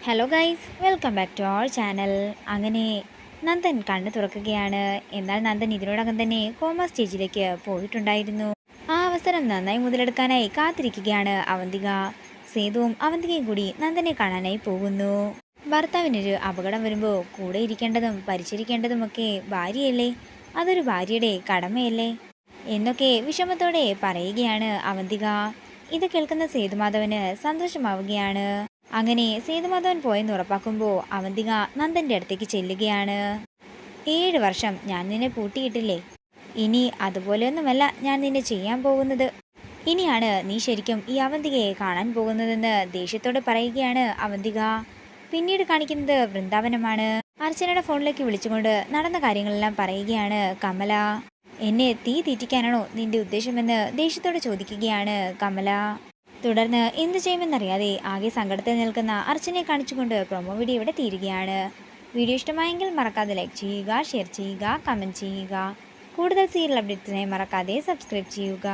Hello guys, welcome back to our channel. അങ്ങനെ നന്ദൻ കണ്ണു തുറക്കുകയാണ്. എന്നാൽ നന്ദൻ ഇതിനോടകം തന്നെ കോമ സ്റ്റേജിലേക്ക് പോയിട്ടുണ്ടായിരുന്നു. ആ അവസരം നന്നായി മുതലെടുക്കാനായി കാത്തിരിക്കുകയാണ് അവന്തിക. സേതുവും അവന്തികയും കൂടി നന്ദനെ കാണാനായി പോകുന്നു. ഭർത്താവിനൊരു അപകടം വരുമ്പോൾ കൂടെ ഇരിക്കേണ്ടതും പരിചരിക്കേണ്ടതുമൊക്കെ ഭാര്യയല്ലേ, അതൊരു ഭാര്യയുടെ കടമയല്ലേ എന്നൊക്കെ വിഷമത്തോടെ പറയുകയാണ് അവന്തിക. ഇത് കേൾക്കുന്ന സേതുമാധവന് സന്തോഷമാവുകയാണ്. അങ്ങനെ സേതുമാധവൻ പോയെന്ന് ഉറപ്പാക്കുമ്പോൾ അവന്തിക നന്ദൻ്റെ അടുത്തേക്ക് ചെല്ലുകയാണ്. 7 വർഷം ഞാൻ നിന്നെ പൂട്ടിയിട്ടില്ലേ, ഇനി അതുപോലെയൊന്നുമല്ല ഞാൻ നിന്നെ ചെയ്യാൻ പോകുന്നത്. ഇനിയാണ് നീ ശരിക്കും ഈ അവന്തികയെ കാണാൻ പോകുന്നതെന്ന് ദേഷ്യത്തോടെ പറയുകയാണ് അവന്തിക. പിന്നീട് കാണിക്കുന്നത് വൃന്ദാവനമാണ്. അർച്ചനയുടെ ഫോണിലേക്ക് വിളിച്ചുകൊണ്ട് നടന്ന കാര്യങ്ങളെല്ലാം പറയുകയാണ് കമല. എന്നെ തീ തീറ്റിക്കാനാണോ നിന്റെ ഉദ്ദേശമെന്ന് ദേഷ്യത്തോടെ ചോദിക്കുകയാണ് കമല. തുടർന്ന് എന്തു ചെയ്യുമെന്നറിയാതെ ആകെ സങ്കടത്തിൽ നിൽക്കുന്ന അർച്ചനയെ കാണിച്ചുകൊണ്ട് പ്രൊമോ വീഡിയോ ഇവിടെ തീരുകയാണ്. വീഡിയോ ഇഷ്ടമായെങ്കിൽ മറക്കാതെ ലൈക്ക് ചെയ്യുക, ഷെയർ ചെയ്യുക, കമൻറ്റ് ചെയ്യുക. കൂടുതൽ സീരിയൽ അപ്ഡേറ്റ്സിനായി മറക്കാതെ സബ്സ്ക്രൈബ് ചെയ്യുക.